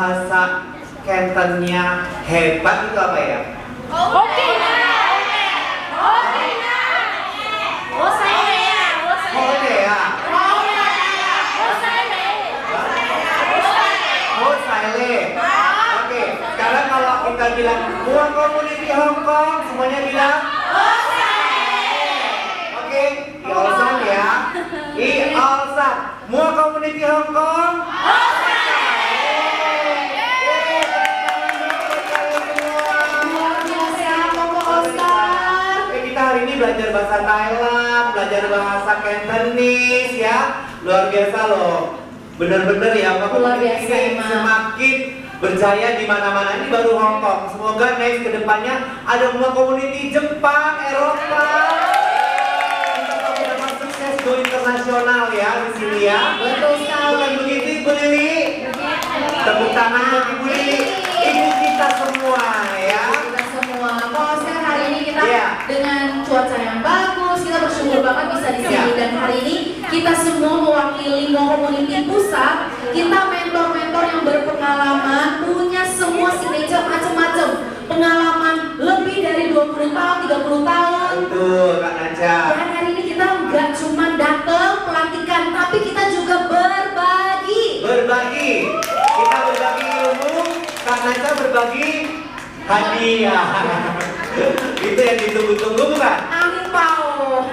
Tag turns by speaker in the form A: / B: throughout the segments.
A: bahasa Cantonnya hebat itu apa ya? Oke, sekarang kalau kita bilang Mua Community Hong Kong, semuanya bilang oke, Olsan ya. Olsan, Mua Community Hong Kong. Kita hari ini belajar bahasa Thailand, belajar bahasa Cantonese ya. Luar biasa loh. Bener-bener ya,
B: luar biasa,
A: ini semakin berjaya di mana-mana. Ini baru Hong Kong. Semoga next kedepannya ada Mua Community Jepang, Eropa. Kita dapat sukses go internasional ya di sini ya.
B: Betul sekali.
A: Bukan begitu Ibu Lili? Tepuk tangan buat Ibu Lili. Ibu kita semua ya.
B: Kita semua. Oscar hari ini kita dengan cuaca yang bagus, kita bersyukur banget bisa di sini dan hari ini kita semua mewakili Mua Community Pusat. Kita mentor-mentor yang berpengalaman, punya semua signature macam-macam. Pengalaman lebih dari 20 tahun, 30 tahun.
A: Betul, Kak Naja.
B: Dan hari ini kita nggak cuma datang pelantikan, tapi kita juga berbagi.
A: Berbagi. Kita berbagi ilmu, Kak Naja berbagi hadiah. Itu yang ditunggu-tunggu bukan?
B: Amin Pao.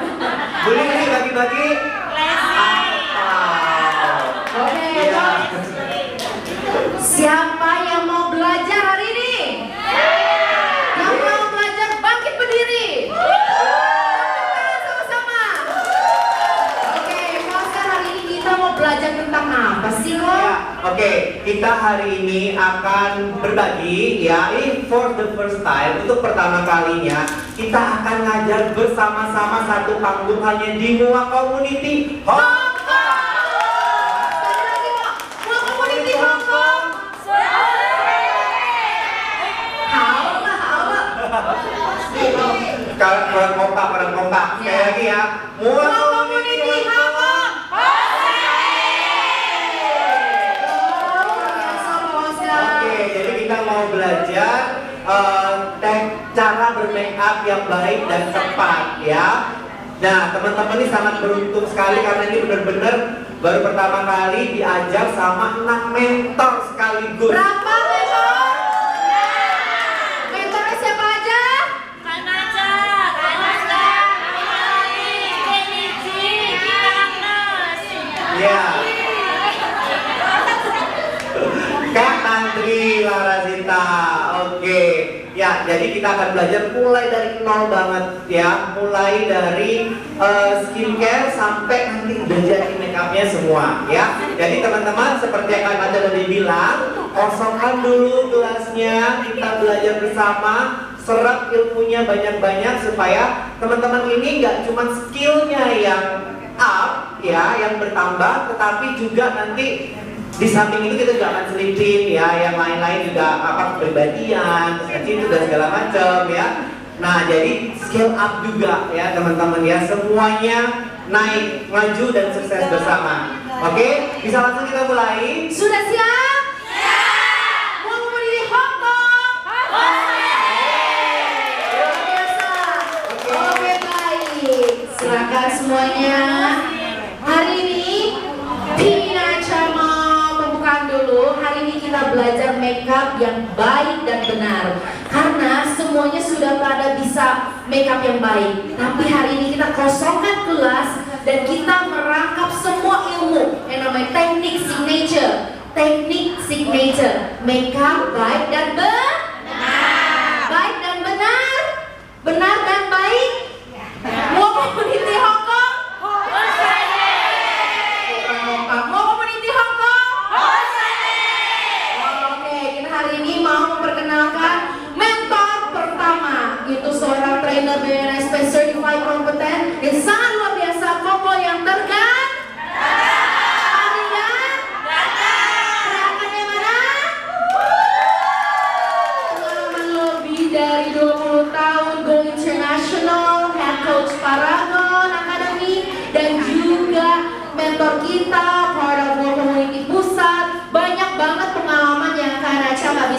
A: Boleh nih bagi-bagi?
B: Oke, siapa yang mau belajar hari ini? Yang mau belajar bangkit berdiri. Sama-sama. Oke, Oscar hari ini kita mau belajar tentang apa sih lo?
A: Oke, kita hari ini akan berbagi ya, ini for the first time, untuk pertama kalinya kita akan ngajar bersama-sama satu panggung hanya di Mua Community Hong Kong.
B: Mua Community Hong Kong.
A: Sekarang orang kompak. Sekali lagi ya, Mua Community Hong Kong. Oke, jadi kita mau belajar cara bermake up yang baik dan tepat ya. Nah, teman-teman ini sangat beruntung sekali karena ini benar-benar baru pertama kali diajar sama 6 mentor sekaligus.
B: Berapa mentor? Mentornya siapa aja?
A: Ya. Kak Andri Larasita. Oke. Ya, jadi kita akan belajar mulai dari nol banget ya. Mulai dari skincare sampai nanti udah jadi make upnya semua ya. Jadi teman-teman seperti yang Kak Naja tadi bilang, kosongkan dulu gelasnya, kita belajar bersama, serap ilmunya banyak-banyak supaya teman-teman ini nggak cuma skillnya yang up ya, yang bertambah, tetapi juga nanti di samping itu kita juga akan selipin ya, yang lain-lain juga apa kepribadian, itu dan segala macam ya. Nah, jadi skill up juga ya teman-teman ya, semuanya naik, maju dan sukses bersama. Oke, bisa langsung kita mulai?
B: Sudah siap? Siap. Mau Community Hong Kong? Oke, baik. Silakan semuanya. Hari ini Tina Chama pembukaan dulu. Hari ini kita belajar makeup yang baik dan benar. Karena semuanya sudah pada bisa makeup yang baik. Tapi hari ini kita kosongkan kelas dan kita merangkap semua ilmu yang namanya teknik signature. Teknik signature makeup baik dan benar. Baik dan benar. Benar dan baik. Mua Community Hong Kong. Mua Community Hong Kong. Oke, kita hari ini mau memperkenalkan mentor pertama, itu seorang trainer BNSP Certified Competent yang sangat luar biasa, Koko yang tergan. Teriakannya mana?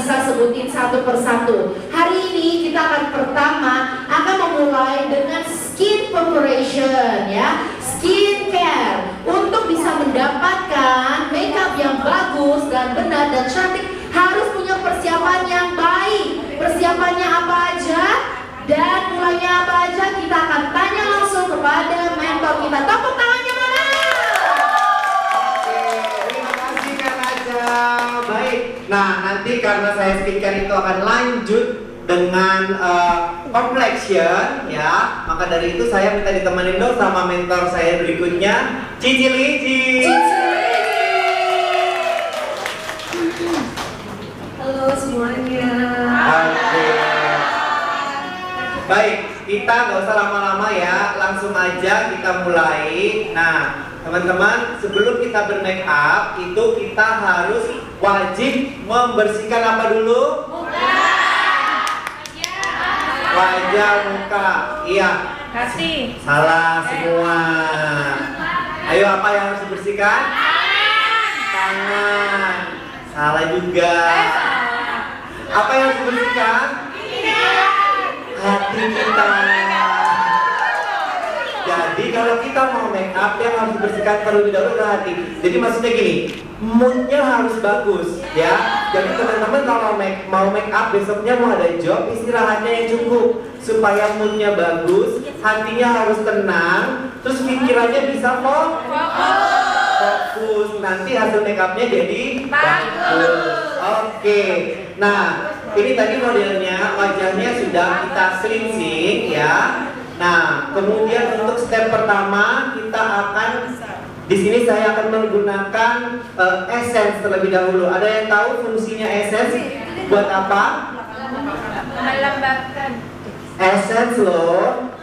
B: bisa sebutin satu persatu. Hari ini kita akan pertama memulai dengan skin preparation ya, skincare. Untuk bisa mendapatkan makeup yang bagus dan benar dan cantik harus punya persiapan yang baik. Persiapannya apa aja dan mulainya apa aja, kita akan tanya langsung kepada mentor kita. Tepuk tangannya mana?
A: Oke, terima kasih Kak Naja. Baik, nah nanti karena saya skincare itu akan lanjut dengan complexion ya, maka dari itu saya minta ditemenin dong sama mentor saya berikutnya, Cici Liji.
C: Halo semuanya.
A: Oke. Baik, kita nggak usah lama-lama ya, langsung aja kita mulai. Nah, teman-teman, sebelum kita bermake up itu kita harus wajib membersihkan apa dulu? Wajah, muka. Iya.
C: Kasih.
A: Salah semua. Ayo, apa yang harus dibersihkan? Tangan. Salah juga. Apa yang harus dibersihkan? Hati kita. Jadi kalau kita mau make up, yang harus dibersihkan terlebih dahulu adalah hati. Jadi maksudnya gini, moodnya harus bagus ya. Jadi teman-teman kalau mau make up besoknya mau ada job, istirahatnya yang cukup supaya moodnya bagus, hatinya harus tenang, terus pikirannya bisa fokus. Nanti hasil make upnya jadi bagus. Oke. Nah, ini tadi modelnya, wajahnya sudah kita cleansing ya. Nah, kemudian untuk step pertama kita akan di sini saya akan menggunakan essence terlebih dahulu. Ada yang tahu fungsinya essence buat apa?
C: Melembabkan.
A: Essence loh.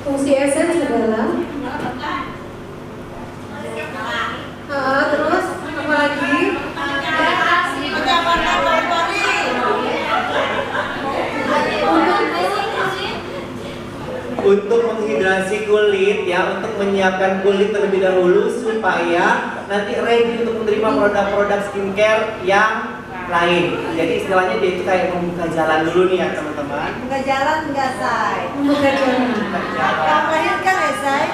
C: Fungsi essence adalah terus apa lagi?
A: Untuk menghidrasi kulit ya, untuk menyiapkan kulit terlebih dahulu supaya nanti ready untuk menerima produk-produk skincare yang lain. Jadi istilahnya dia itu kayak membuka jalan dulu nih ya teman-teman.
D: Buka jalan enggak, Say?
C: Buka jalan.
D: Yang melahirkan ya, Say?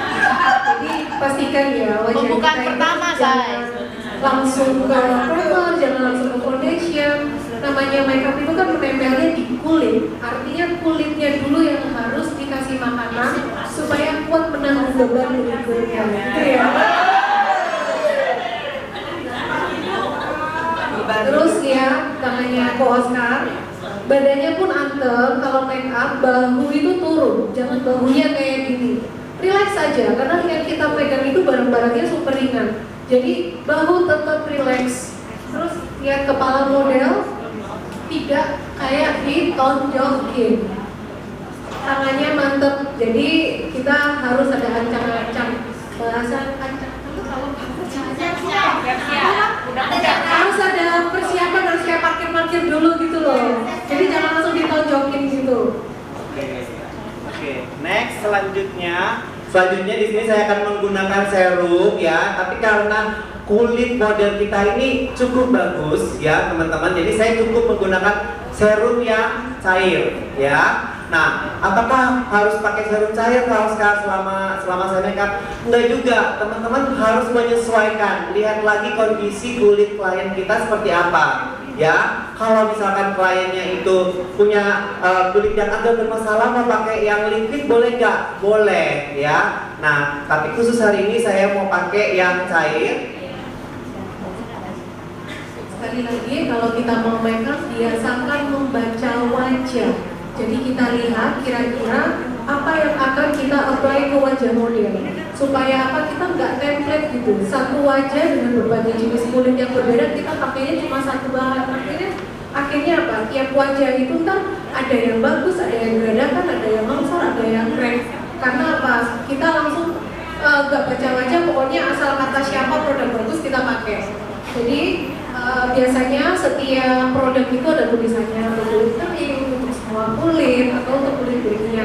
C: Jadi pastikan ya wajah
B: Pembukaan
C: kita itu
B: pertama,
C: jangan
B: Say.
C: langsung ke primer, jangan langsung ke foundation. Namanya makeup itu kan menempelnya di kulit. Artinya kulitnya dulu yang harus dikasih makanan supaya kuat menanggung beban berikutnya. Gitu ya. Terus ya, namanya Ko Oscar, badannya pun anteng. Kalau make up, bahu itu turun, jangan bahunya kayak gini. Relax aja, karena yang kita pegang itu barang-barangnya super ringan. Jadi bahu tetap relax. Terus ya kepala model tidak kayak ditonjokin. Tangannya mantep. Jadi kita harus ada ancang-ancang. Bahasa ancang itu kalau harus ada persiapan, harus kayak parkir-parkir dulu gitu loh. Jadi jangan langsung ditonjokin gitu.
A: Oke, next selanjutnya di sini saya akan menggunakan serum ya, tapi karena kulit model kita ini cukup bagus ya teman-teman, jadi saya cukup menggunakan serum yang cair ya. Nah, apakah harus pakai serum cair kalau selama saya make up? Enggak juga, teman-teman harus menyesuaikan. Lihat lagi kondisi kulit klien kita seperti apa. Ya, kalau misalkan kliennya itu punya kulit yang agak bermasalah, mau pakai yang liquid boleh nggak? Boleh, ya. Nah, tapi khusus hari ini saya mau pakai yang cair.
C: Sekali lagi, kalau kita mau make up, biasakan membaca wajah. Jadi kita lihat kira-kira apa yang akan kita apply ke wajah model. Supaya apa, kita nggak template gitu. Satu wajah dengan berbagai jenis kulit yang berbeda, kita pakainya cuma satu bahan. Akhirnya apa? Tiap wajah itu ntar ada yang bagus, ada yang geradakan, ada yang longsor, ada yang crack. Karena apa? Kita langsung nggak baca wajah, pokoknya asal kata siapa produk bagus kita pakai. Jadi biasanya setiap produk itu ada tulisannya untuk kulit kering, untuk semua kulit, atau untuk kulit berminyak.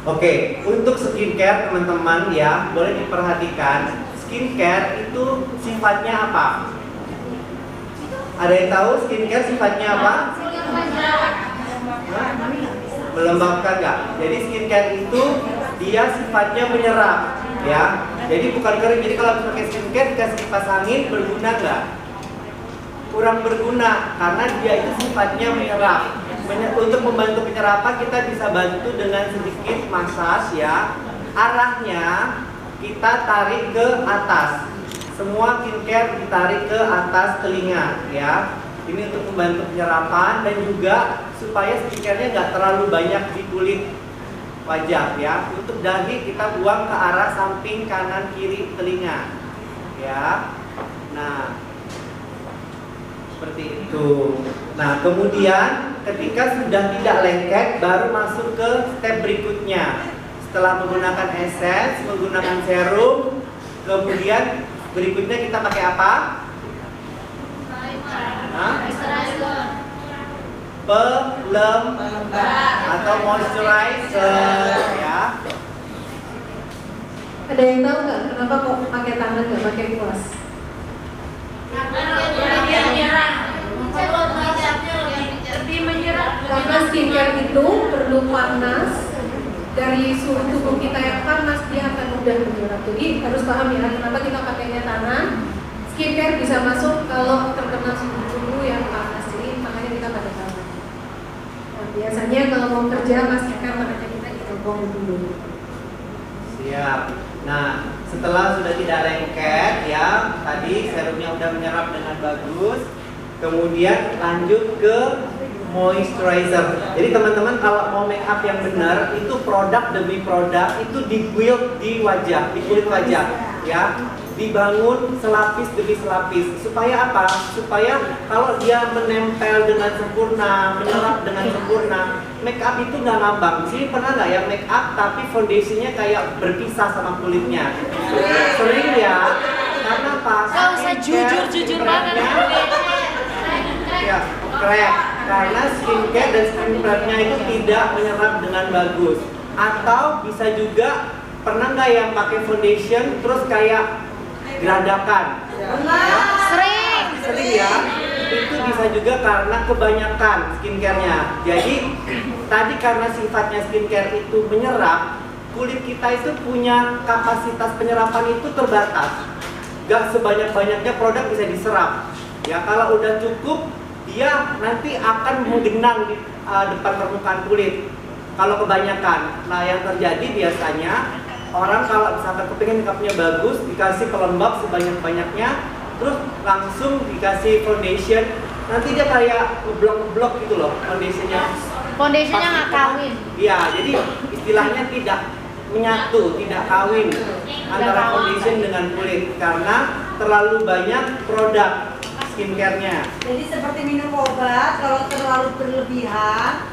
A: Oke, untuk skincare teman-teman ya, boleh diperhatikan. Skincare itu sifatnya apa? Ada yang tahu skincare sifatnya apa? Hah? Melembabkan nggak? Jadi skincare itu dia sifatnya menyerap, ya. Jadi bukan kering. Jadi kalau pakai skincare dikasih kipas angin berguna nggak? Kurang berguna karena dia itu sifatnya menyerap. Untuk membantu penyerapan kita bisa bantu dengan sedikit massage ya. Arahnya kita tarik ke atas. Semua skincare ditarik ke atas telinga ya. Ini untuk membantu penyerapan dan juga supaya skincare-nya nggak terlalu banyak di kulit wajah ya. Untuk dahi kita buang ke arah samping kanan kiri telinga ya. Nah, seperti itu. Nah, kemudian ketika sudah tidak lengket baru masuk ke step berikutnya. Setelah menggunakan essence, menggunakan serum, kemudian berikutnya kita pakai apa? Pelembab atau moisturizer ya.
C: Ada yang tahu nggak kenapa kok pakai tangan nggak pakai kuas? Karena skincare itu perlu panas, dari suhu tubuh kita yang panas dia akan mudah menyerap. Jadi harus paham ya kenapa kita pakainya tangan. Skincare bisa masuk kalau terkena suhu tubuh yang panas, jadi makanya kita pakai tangan. Nah, biasanya kalau mau kerja pastikan tangannya kita dikepung dulu.
A: Siap. Nah, setelah sudah tidak lengket ya, tadi serumnya udah menyerap dengan bagus. Kemudian lanjut ke moisturizer. Jadi teman-teman kalau mau make up yang benar itu produk demi produk itu di-build di wajah, di kulit wajah ya. Dibangun selapis demi selapis. Supaya apa? Supaya kalau dia menempel dengan sempurna, menyerap dengan sempurna, make up itu nggak ngambang. Di sini pernah nggak yang make up tapi foundationnya kayak berpisah sama kulitnya? Sering ya. Karena apa?
B: Gak usah jujur banget.
A: Ya, correct. Karena skincare dan skincare-nya itu tidak menyerap dengan bagus. Atau bisa juga pernah nggak yang pakai foundation terus kayak geradakan? Ya? Sering ya. Itu bisa juga karena kebanyakan skincare-nya. Jadi tadi karena sifatnya skincare itu menyerap, kulit kita itu punya kapasitas penyerapan itu terbatas. Gak sebanyak-banyaknya produk bisa diserap. Ya kalau udah cukup dia nanti akan menggenang di depan permukaan kulit. Kalau kebanyakan, nah yang terjadi biasanya orang kalau misalkan kepingin makeupnya bagus, dikasih pelembab sebanyak-banyaknya, terus langsung dikasih foundation, nanti dia kayak ngeblok-ngeblok gitu loh foundationnya.
B: Foundationnya nggak kawin.
A: Iya, jadi istilahnya tidak menyatu, tidak kawin antara foundation dengan kulit karena terlalu banyak produk skincare-nya.
D: Jadi seperti minum obat, kalau terlalu berlebihan,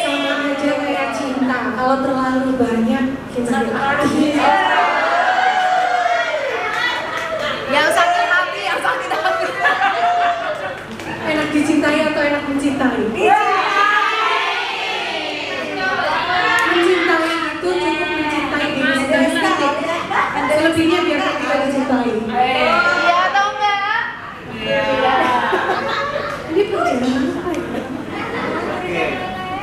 C: Sama aja kayak cinta, kalau terlalu banyak kita sakit.
B: Yang sakit hati.
C: Enak dicintai atau enak mencintai? Mencintai itu cukup mencintai diri sendiri sedikit. Selebihnya biarkan kita dicintai.
B: Iya atau enggak?
C: Ini perjalanan apa ya?
A: Oke.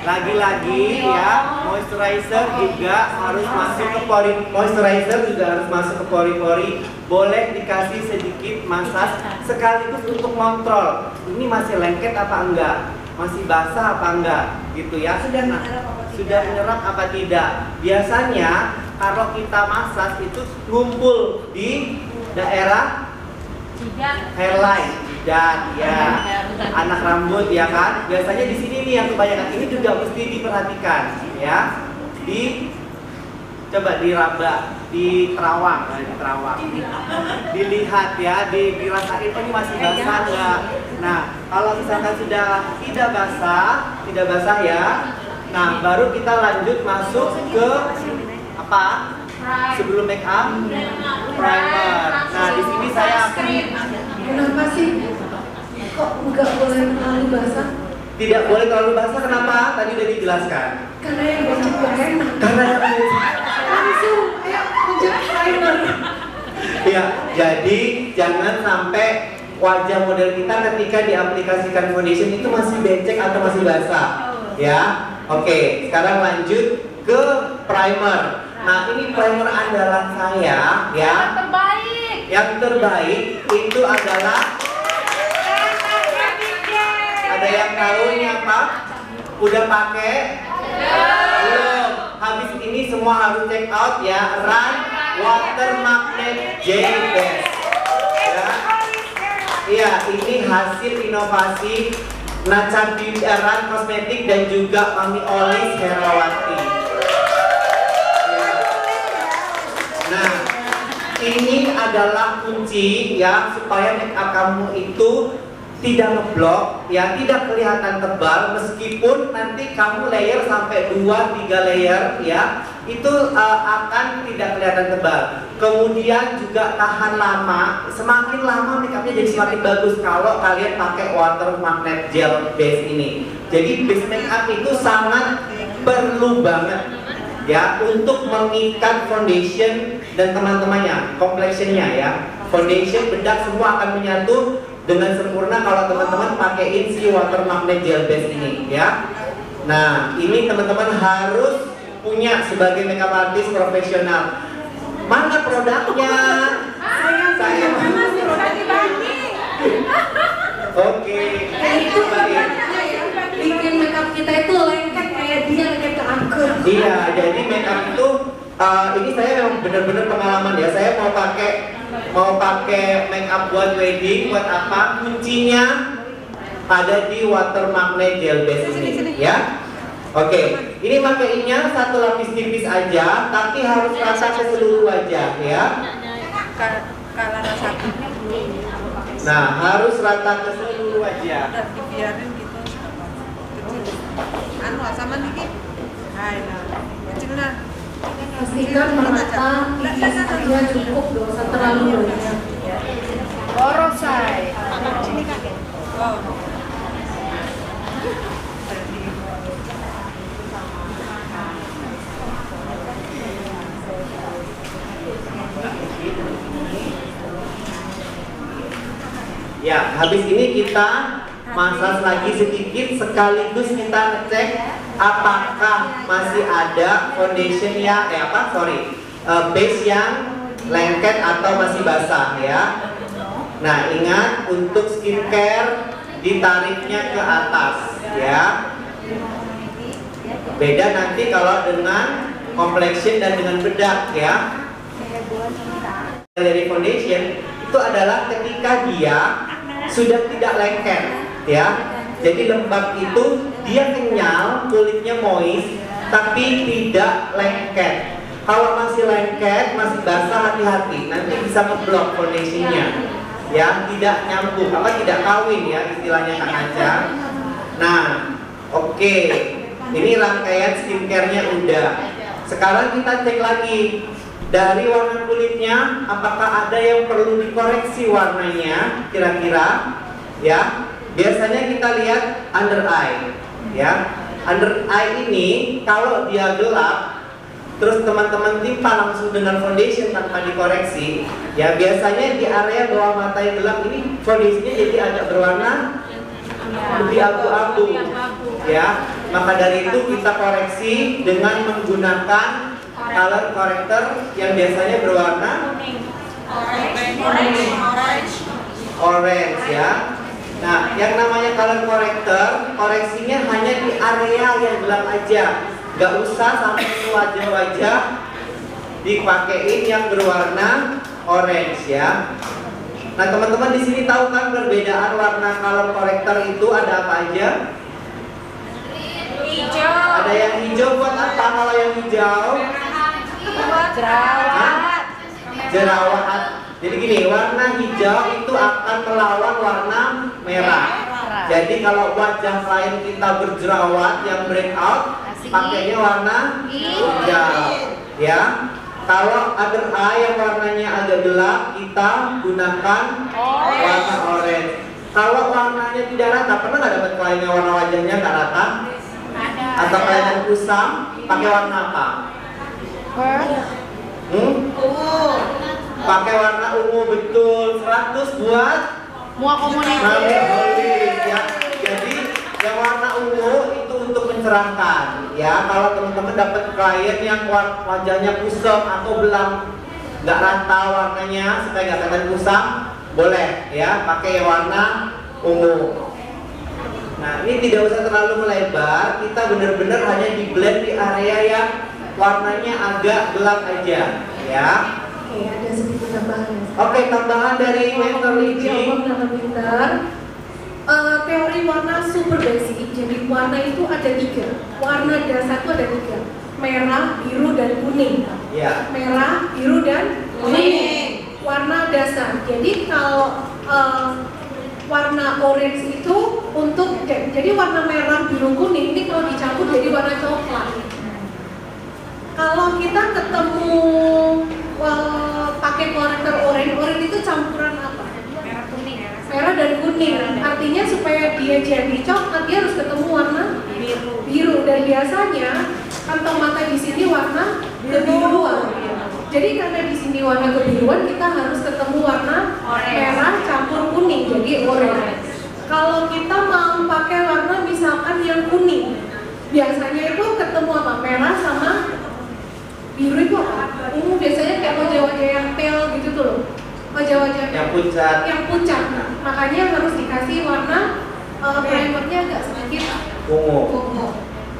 A: Lagi-lagi ya, moisturizer juga harus masuk ke pori. Moisturizer juga harus masuk ke pori-pori. Boleh dikasih sedikit massage sekaligus untuk kontrol. Ini masih lengket apa enggak? Masih basah apa enggak? Gitu ya. Sudah menyerap apa tidak? Biasanya kalau kita massage itu ngumpul di daerah hairline, jidat ya, anak rambut ya kan. Biasanya di sini nih yang kebanyakan, ini juga mesti diperhatikan ya. Coba diraba, diterawang, dilihat ya, dirasain, oh ini masih basah enggak. Nah kalau misalkan sudah tidak basah ya, nah baru kita lanjut masuk ke apa? Sebelum make up, primer. Nah di sini saya akan
C: Kenapa sih kok nggak boleh terlalu basah?
A: Tidak boleh terlalu basah, kenapa? Tadi udah dijelaskan.
C: Karena yang becek gak enak.
A: Karena yang
C: Langsung kayak menjadi primer.
A: ya, jadi jangan sampai wajah model kita ketika diaplikasikan foundation itu masih becek atau masih basah. Ya, oke. Sekarang lanjut ke primer. Nah, ini primer andalan saya, ya.
B: Terbaik.
A: Yang terbaik itu adalah, ada yang tahu ini apa? Udah pakai? Belum. Habis ini semua harus check out ya. Run Water Magnet Gel Base. Ya. Iya, ini hasil inovasi Nacha Run Kosmetik dan juga Mami Olis Herawati. Ya. Nah, ini adalah kunci ya supaya make up kamu itu tidak ngeblok, ya tidak kelihatan tebal meskipun nanti kamu layer sampai 2-3 layer ya itu akan tidak kelihatan tebal. Kemudian juga tahan lama, semakin lama makeupnya jadi semakin bagus kalau kalian pakai water magnet gel base ini. Jadi base makeup itu sangat perlu banget ya untuk mengikat foundation dan teman-temannya, complexionnya ya. Foundation, bedak semua akan menyatu dengan sempurna kalau teman-teman pakaiin si water magnet gel base ini ya. Nah, ini teman-teman harus punya sebagai makeup artist profesional. Mana produknya? Saya Oke.
C: Itu bikin makeup kita itu lengket kayak dia lengket ke angker.
A: Iya, jadi makeup itu ini saya memang benar-benar pengalaman ya. Saya mau pakai makeup buat wedding, buat apa? Kuncinya ada di water magnet gel base ini ya. Oke, ini pakainya satu lapis tipis aja, tapi harus rata ke seluruh wajah ya. Nah, harus rata ke seluruh wajah.
D: Dibiarin gitu. Anu sama dikit. Hai, nah. Kecil nah.
C: Pastikan merata, tipis aja cukup, gak usah terlalu banyak.
B: Borosai.
D: Sini kakek. Oh.
A: Ya, habis ini kita massage lagi sedikit sekaligus kita ngecek apakah masih ada foundation yang base yang lengket atau masih basah ya. Nah, ingat untuk skincare ditariknya ke atas ya. Beda nanti kalau dengan complexion dan dengan bedak ya. Dari foundation itu adalah ketika dia sudah tidak lengket ya. Jadi lembab itu dia kenyal, kulitnya moist tapi tidak lengket. Kalau masih lengket, masih basah, hati-hati, nanti bisa ngeblok foundationnya ya, tidak nyambung, tidak kawin ya istilahnya Kak Nacha. Nah, oke. Ini rangkaian skincare-nya udah. Sekarang kita cek lagi dari warna kulitnya, apakah ada yang perlu dikoreksi warnanya kira-kira ya. Biasanya kita lihat under eye ya. Under eye ini kalau dia gelap terus teman-teman timpa langsung dengan foundation tanpa dikoreksi ya, biasanya di area bawah mata yang gelap ini foundationnya jadi agak berwarna lebih abu-abu ya. Maka dari itu kita koreksi dengan menggunakan color corrector yang biasanya berwarna orange ya. Nah, yang namanya color corrector, koreksinya hanya di area yang gelap aja, gak usah sampai ke wajah-wajah dipakein yang berwarna orange ya. Nah, teman-teman di sini tahu kan perbedaan warna color corrector itu ada apa aja?
B: Hijau.
A: Ada yang hijau buat apa kalau yang hijau?
B: Jerawat.
A: Jerawat. Jadi gini, warna hijau itu akan melawan warna merah. Jadi kalau wajah klien kita berjerawat yang breakout, pakainya warna hijau ya. Kalau under eye yang warnanya agak gelap, kita gunakan warna orange. Kalau warna wajahnya tidak rata, pernah nggak dapat klien yang warna wajahnya nggak rata?
B: Ada.
A: Atau kelihatan kusam? Pakai warna apa? Pakai warna ungu, betul. 100 buat
B: Mua komunikasi.
A: Manik ya. Jadi yang warna ungu itu untuk mencerahkan ya. Kalau teman-teman dapat klien yang wajahnya kusam atau belang nggak rata warnanya supaya nggak kelihatan kusam, boleh ya pakai warna ungu. Nah ini tidak usah terlalu melebar, kita benar-benar hanya di blend di area yang warnanya agak gelap aja ya.
C: Oke, ada sedikit tambahan.
A: Oke, tambahan dari mentor Liji.
C: Teori warna super basic. Jadi warna itu ada 3. Warna dasar itu ada 3. Merah, biru, dan kuning.
A: Ya.
C: Merah, biru, dan kuning. Warna dasar. Jadi kalau warna orange itu untuk jadi warna merah, biru, kuning ini kalau dicampur jadi warna coklat. Kalau kita ketemu pakai korektor orange itu campuran apa?
B: Merah kuning.
C: Merah dan kuning. Artinya supaya dia jadi coklat dia harus ketemu warna biru. Dan biasanya kantong mata di sini warna kebiruan. Jadi karena di sini warna kebiruan kita harus ketemu warna merah campur kuning jadi orange. Kalau kita mau pakai warna misalkan yang kuning, biasanya itu ketemu apa? Merah sama biru itu apa? Ungu biasanya kayak wajah-wajah yang pale gitu tuh loh. Wajah-wajah
A: Yang pucat.
C: pucat. Makanya harus dikasih warna primernya agak sedikit
A: Ungu.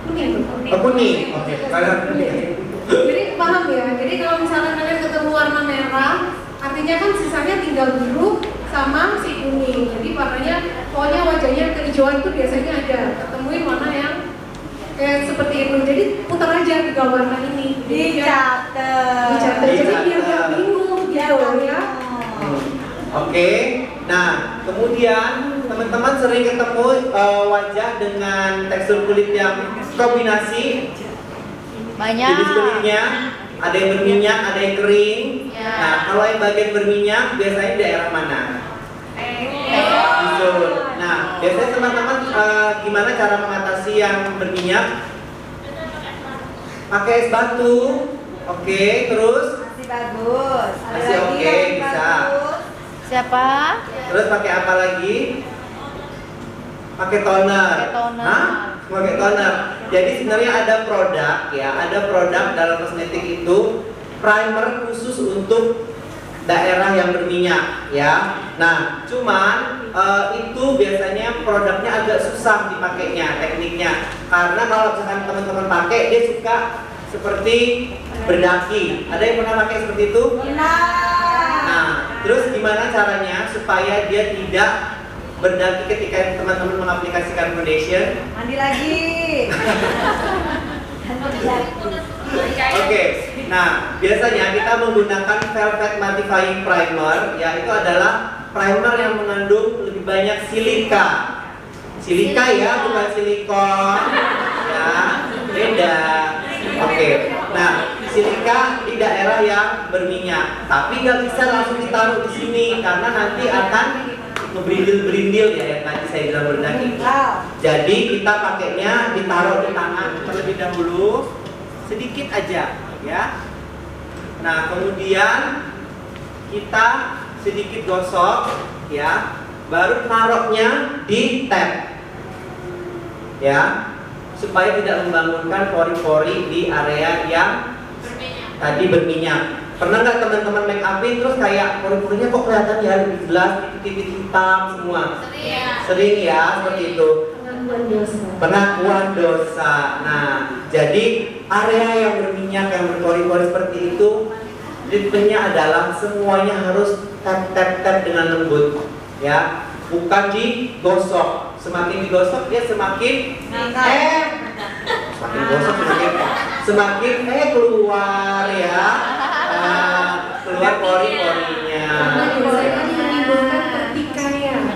C: kuning.
A: Oh, kuning. Oke. Kalau kuning.
C: Jadi paham ya? Jadi kalau misalnya kalian ketemu warna merah, artinya kan sisanya tinggal biru sama si kuning. Jadi warnanya pokoknya wajahnya kehijauan itu biasanya ada. Ketemuin warna yang kayak seperti itu. Jadi putar aja 3 warna ini.
D: Dicatat.
C: Jadi biar nggak bingung gitu ya.
A: Oke. Nah, kemudian teman-teman sering ketemu wajah dengan tekstur kulit yang kombinasi.
B: Banyak.
A: Jenis kulitnya ada yang berminyak, ada yang kering.
B: Ya.
A: Nah, kalau yang bagian berminyak biasanya daerah mana? Gitu. Nah, biasanya teman-teman gimana cara mengatasi yang berminyak? Pakai es batu. Oke, terus
D: Masih bagus. Ada
A: Masih
D: lagi
A: oke,
D: yang
A: bisa.
D: bagus.
B: Siapa?
A: terus pakai apa lagi? Pakai toner.
B: Pakai toner.
A: Hah? Pakai toner. Jadi sebenarnya ada produk ya, ada produk dalam kosmetik itu primer khusus untuk daerah yang berminyak ya. Nah, cuman itu biasanya produknya agak susah dipakainya, tekniknya. Karena kalau misalkan teman-teman pakai, dia suka seperti berdaki. Ada yang pernah pakai seperti itu? Nah, terus gimana caranya supaya dia tidak berdaki ketika teman-teman mengaplikasikan foundation?
D: Mandi lagi.
A: Oke, nah biasanya kita menggunakan Velvet Mattifying Primer, ya itu adalah primer yang mengandung lebih banyak silika. Silika ya, bukan silikon, ya beda. Oke, nah silika di daerah yang berminyak, tapi nggak bisa langsung ditaruh di sini karena nanti akan berindil-berindil ya yang tadi saya bilang berdaki. Jadi kita pakainya ditaruh di tangan terlebih dahulu. Sedikit aja ya. Nah kemudian kita sedikit gosok ya, baru taruhnya di tab ya, supaya tidak membangunkan pori-pori di area yang tadi berminyak. Pernah nggak teman-teman make upin terus kayak pori-porinya kok kelihatan ya lebih jelas, titik-titik hitam semua? Sering ya seperti itu. Pengakuan dosa. Nah, jadi area yang berminyak yang berpori-pori seperti itu, treatmentnya adalah semuanya harus tap dengan lembut, ya, bukan digosok. Semakin digosok dia semakin semakin gosok semakin keluar ya, keluar pori-porinya.
C: Menimbulkan pertikaian.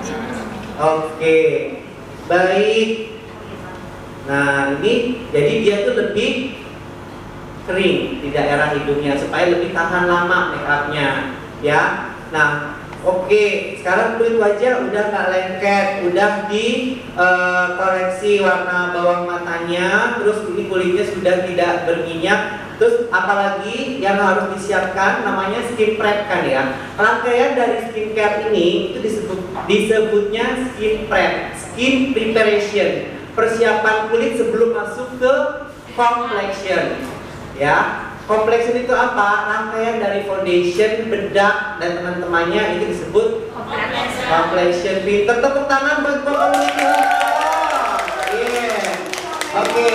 A: Oke. Baik. Nah ini jadi dia tuh lebih kering di daerah hidungnya supaya lebih tahan lama make upnya ya. Nah Oke, sekarang kulit wajah udah nggak lengket, udah dikoreksi warna bawah matanya, terus ini kulitnya sudah tidak berminyak. Terus apalagi yang harus disiapkan namanya skin prep kan ya. Rangkaian dari skincare ini itu disebutnya skin prep, skin preparation, persiapan kulit sebelum masuk ke complexion. Ya, complexion itu apa? Rangkaian dari foundation, bedak dan teman-temannya itu disebut complexion. Pinter, tepuk tangan buat kamu itu. Oke.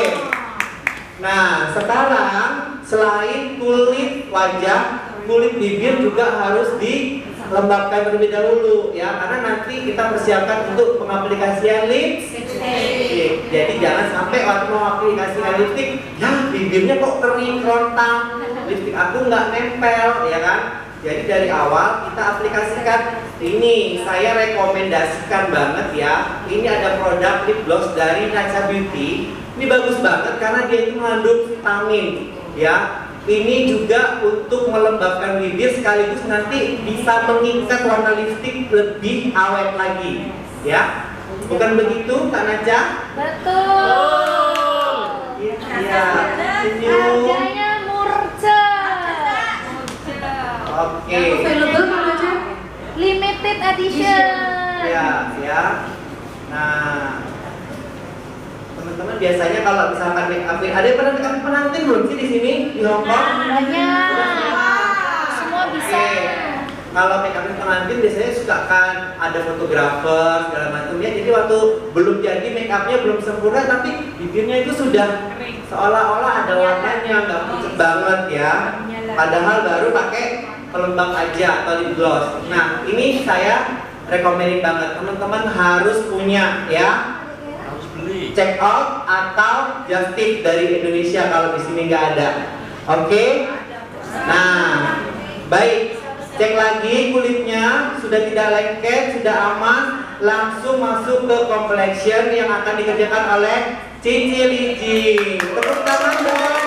A: Nah, sekarang selain kulit wajah, kulit bibir juga harus dilembabkan terlebih dahulu ya, karena nanti kita persiapkan untuk pengaplikasian lipstick. Jadi jangan sampai waktu mau aplikasikan lipstick, ya bibirnya kok kering kerontang, lipstick aku nggak nempel, ya kan? Jadi dari awal kita aplikasikan. Ini saya rekomendasikan banget ya. Ini ada produk lip gloss dari Natcha Beauty. Ini bagus banget karena dia itu mengandung vitamin ya. Ini juga untuk melembabkan bibir sekaligus nanti bisa mengikat warna lipstik lebih awet lagi ya. Bukan begitu Kak Natcha?
E: Betul.
A: Iya. Senyum.
E: Harganya murah.
A: Oke.
C: Available Kak Natcha?
E: Limited edition.
A: Ya, ya. Nah, teman-teman biasanya kalau misalkan make up, ada yang pernah make up pengantin belum sih di sini di Hong Kong?
E: Banyak. Semua bisa.
A: Oke. Kalau make up pengantin biasanya suka kan ada fotografer segala macam ya. Jadi waktu belum jadi make upnya belum sempurna tapi bibirnya itu sudah seolah-olah ada warnanya, nggak pucat banget ya. Padahal baru pakai pelembab aja atau lip gloss. Nah, ini saya rekomenin banget teman-teman harus punya ya. Check out atau just tip dari Indonesia kalau di sini nggak ada. Oke? Nah, baik. Cek lagi kulitnya sudah tidak lengket, sudah aman, langsung masuk ke complexion yang akan dikerjakan oleh Cici Liji. Tepuk tangan dong.